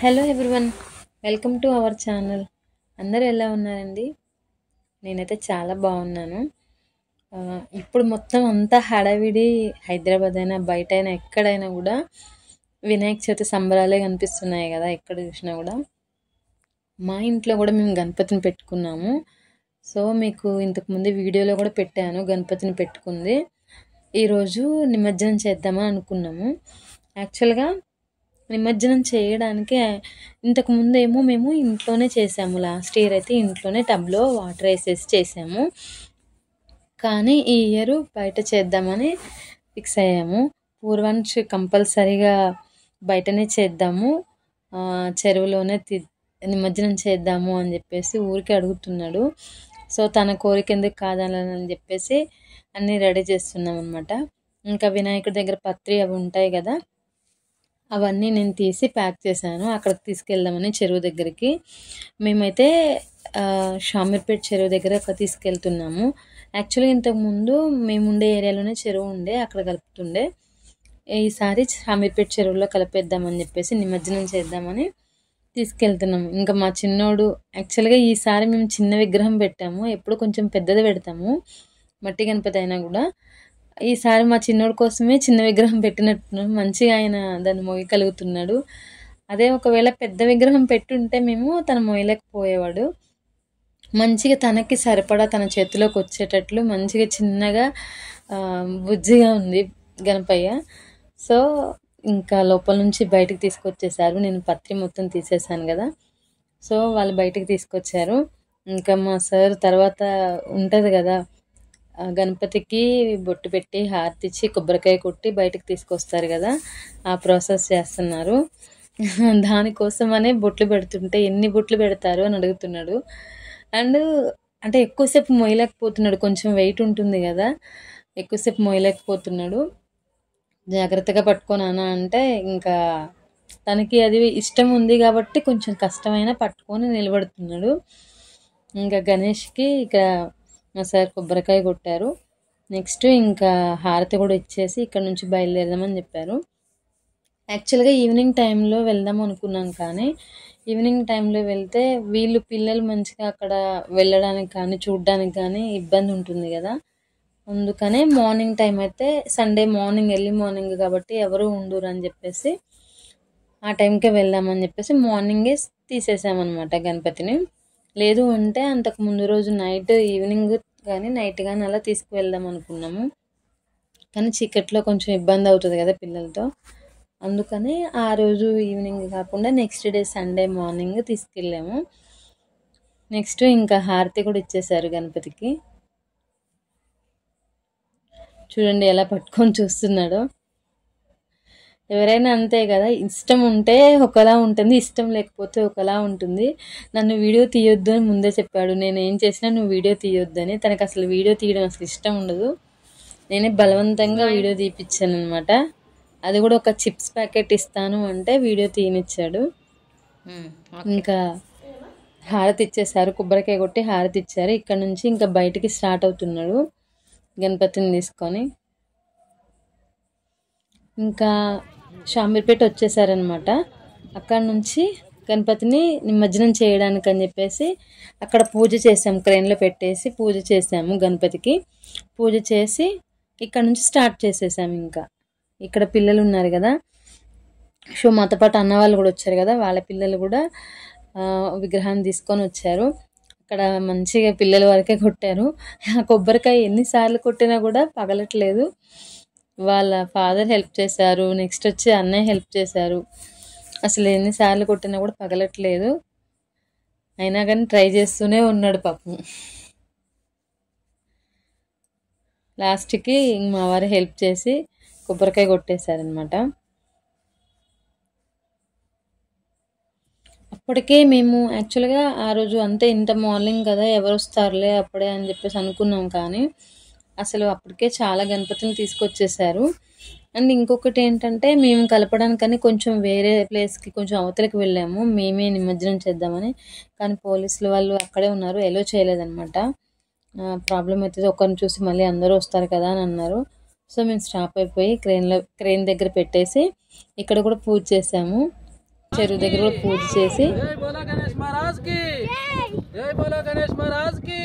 Hello everyone, welcome to our channel. అందరూ ఎలా ఉన్నారండి? నేనైతే చాలా బాగున్నాను. ఇప్పుడు మొత్తం అంతా హడావిడి, హైదరాబాద్ అయినా బయట అయినా ఎక్కడైనా కూడా వినాయక చవితి సంబరాలే కనిపిస్తున్నాయి కదా. ఎక్కడ చూసినా కూడా మా ఇంట్లో కూడా మేము గణపతిని పెట్టుకున్నాము. సో మీకు ఇంతకుముందు వీడియోలో కూడా పెట్టాను గణపతిని పెట్టుకుంది. ఈరోజు నిమజ్జనం చేద్దామని అనుకున్నాము. యాక్చువల్గా నిమజ్జనం చేయడానికి ఇంతకుముందు ఏమో మేము ఇంట్లోనే చేసాము. లాస్ట్ ఇయర్ అయితే ఇంట్లోనే టబ్లో వాటర్ వేసేసి చేసాము. కానీ ఈ ఇయర్ బయట చేద్దామని ఫిక్స్ అయ్యాము. పూర్వానికి కంపల్సరీగా బయటనే చేద్దాము, చెరువులోనే నిమజ్జనం చేద్దాము అని చెప్పేసి ఊరికి అడుగుతున్నాడు. సో తన కోరిక ఎందుకు కాదని చెప్పేసి అన్నీ రెడీ చేస్తున్నాం అనమాట. ఇంకా వినాయకుడి దగ్గర పత్రి అవి ఉంటాయి కదా, అవన్నీ నేను తీసి ప్యాక్ చేశాను. అక్కడికి తీసుకెళ్దామని చెరువు దగ్గరికి మేమైతే షామీర్పేట చెరువు దగ్గర తీసుకెళ్తున్నాము. యాక్చువల్గా ఇంతకుముందు మేము ఉండే ఏరియాలోనే చెరువు ఉండే, అక్కడ కలుపుతుండే. ఈసారి షామీర్పేట చెరువులో కలిపేద్దామని చెప్పేసి నిమజ్జనం చేద్దామని తీసుకెళ్తున్నాము. ఇంకా మా చిన్నోడు యాక్చువల్గా ఈసారి మేము చిన్న విగ్రహం పెట్టాము. ఎప్పుడు కొంచెం పెద్దది పెడతాము మట్టి గణపతి అయినా కూడా. ఈసారి మా చిన్నోడి కోసమే చిన్న విగ్రహం పెట్టినట్టున్నాం. మంచిగా ఆయన దాన్ని మోయగలుగుతున్నాడు. అదే ఒకవేళ పెద్ద విగ్రహం పెట్టుంటే మేము తను మోయలేకపోయేవాడు. మంచిగా తనకి సరిపడా తన చేతిలోకి వచ్చేటట్లు మంచిగా చిన్నగా బుజ్జిగా ఉంది గణపయ్య. సో ఇంకా లోపల నుంచి బయటికి తీసుకొచ్చేసారు. నేను పత్రి మొత్తం తీసేసాను కదా, సో వాళ్ళు బయటికి తీసుకొచ్చారు. ఇంకా మా సార్ తర్వాత ఉంటుంది కదా, గణపతికి బొట్టు పెట్టి హారతి ఇచ్చి కొబ్బరికాయ కొట్టి బయటకు తీసుకొస్తారు కదా, ఆ ప్రాసెస్ చేస్తున్నారు. దానికోసమనే బొట్లు పెడుతుంటే ఎన్ని బొట్లు పెడతారు అని అడుగుతున్నాడు. అండ్ అంటే ఎక్కువసేపు మోయలేకపోతున్నాడు, కొంచెం వెయిట్ ఉంటుంది కదా, ఎక్కువసేపు మోయలేకపోతున్నాడు. జాగ్రత్తగా పట్టుకోనానా అంటే ఇంకా తనకి అది ఇష్టం ఉంది కాబట్టి కొంచెం కష్టమైన పట్టుకొని నిలబడుతున్నాడు. ఇంకా గణేష్కి ఇక్కడ మా సార్ కొబ్బరికాయ కొట్టారు. నెక్స్ట్ ఇంకా హారతి కూడా ఇచ్చేసి ఇక్కడ నుంచి బయలుదేరదామని చెప్పారు. యాక్చువల్గా ఈవినింగ్ టైంలో వెళ్దాం అనుకున్నాం, కానీ ఈవినింగ్ టైంలో వెళ్తే వీళ్ళు పిల్లలు మంచిగా అక్కడ వెళ్ళడానికి కానీ చూడడానికి కానీ ఇబ్బంది ఉంటుంది కదా. అందుకనే మార్నింగ్ టైం అయితే సండే మార్నింగ్ ఎర్లీ మార్నింగ్ కాబట్టి ఎవరు ఉండరు అని చెప్పేసి ఆ టైంకే వెళ్దామని చెప్పేసి మార్నింగే తీసేసామన్నమాట గణపతిని. లేదు అంటే అంతకు ముందు రోజు నైట్ ఈవినింగ్ కానీ నైట్ కానీ అలా తీసుకువెళ్దాం అనుకున్నాము. కానీ చీకట్లో కొంచెం ఇబ్బంది అవుతుంది కదా పిల్లలతో, అందుకని ఆ రోజు ఈవినింగ్ కాకుండా నెక్స్ట్ డే సండే మార్నింగ్ తీసుకెళ్ళాము. నెక్స్ట్ ఇంకా హారతి కూడా ఇచ్చేసారు గణపతికి. చూడండి ఎలా పట్టుకొని చూస్తున్నాడో. ఎవరైనా అంతే కదా, ఇష్టం ఉంటే ఒకలా ఉంటుంది, ఇష్టం లేకపోతే ఒకలా ఉంటుంది. నన్ను వీడియో తీయొద్దు అని ముందే చెప్పాడు. నేను ఏం చేసినా నువ్వు వీడియో తీయొద్దని. తనకు అసలు వీడియో తీయడం అసలు ఇష్టం ఉండదు. నేనే బలవంతంగా వీడియో తీపిచ్చాను అనమాట. అది కూడా ఒక చిప్స్ ప్యాకెట్ ఇస్తాను అంటే వీడియో తీయనిచ్చాడు. ఇంకా హారతి ఇచ్చేసారు, కొబ్బరికాయ కొట్టి హారతి ఇచ్చారు. ఇక్కడ నుంచి ఇంకా బయటికి స్టార్ట్ అవుతున్నాడు గణపతిని తీసుకొని. ఇంకా షామీర్పేట వచ్చేసారనమాట. అక్కడ నుంచి గణపతిని నిమజ్జనం చేయడానికి అని చెప్పేసి అక్కడ పూజ చేసాము, క్రేన్లో పెట్టేసి పూజ చేసాము గణపతికి. పూజ చేసి ఇక్కడ నుంచి స్టార్ట్ చేసేసాము. ఇంకా ఇక్కడ పిల్లలు ఉన్నారు కదా, సో మాతో పాటు అన్న వాళ్ళు కూడా వచ్చారు కదా, వాళ్ళ పిల్లలు కూడా విగ్రహాన్ని తీసుకొని వచ్చారు. అక్కడ మంచిగా పిల్లల వరకే కొట్టారు. ఆ కొబ్బరికాయ ఎన్నిసార్లు కొట్టినా కూడా పగలట్లేదు. వాళ్ళ ఫాదర్ హెల్ప్ చేశారు, నెక్స్ట్ వచ్చి అన్నయ్య హెల్ప్ చేశారు. అసలు ఎన్నిసార్లు కొట్టినా కూడా పగలట్లేదు. అయినా కానీ ట్రై చేస్తూనే ఉన్నాడు పాపం. లాస్ట్కి మా వారు హెల్ప్ చేసి కొబ్బరికాయ కొట్టేశారనమాట. అప్పటికే మేము యాక్చువల్గా ఆ రోజు అంతే, ఇంత మార్నింగ్ కదా ఎవరు వస్తారులే అప్పుడే అని చెప్పేసి అనుకున్నాం, కానీ అసలు అప్పటికే చాలా గణపతులు తీసుకొచ్చేసారు. అండ్ ఇంకొకటి ఏంటంటే మేము కలపడానికని కొంచెం వేరే ప్లేస్కి కొంచెం అవతలకి వెళ్ళాము మేమే నిమజ్జనం చేద్దామని. కానీ పోలీసులు వాళ్ళు అక్కడే ఉన్నారు, ఎలో చేయలేదన్నమాట. ప్రాబ్లం అవుతుంది, ఒకరిని చూసి మళ్ళీ అందరూ వస్తారు కదా అని అన్నారు. సో మేము స్టాప్ అయిపోయి క్రేన్ దగ్గర పెట్టేసి ఇక్కడ కూడా పూజ చేసాము. చెరువు దగ్గర కూడా పూజ చేసి జై బోలో గణేష్ మహారాజ్ కి జై బోలో గణేష్ మహారాజ్ కి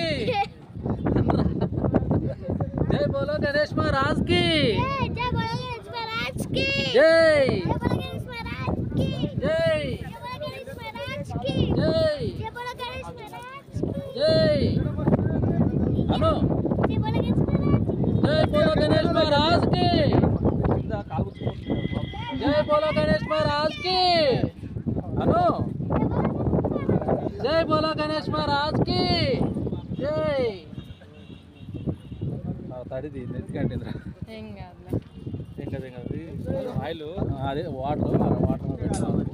జై బోలో గణేష్ మహారాజ్ కి जय बोलो गणेश महाराज की జై जय बोलो गणेश महाराज की జై जय बोलो गणेश महाराज की జై जय बोलो गणेश महाराज की జై అను जय बोलो गणेश महाराज जय बोलो गणेश महाराज की जय बोलो गणेश महाराज की अनु जय बोलो गणेश महाराज की जय తడిది నెత్తికంటేంద్ర ఏం కాదులే ఏం కదా ఆయిల్ అదే వాటర్ పెట్టాలి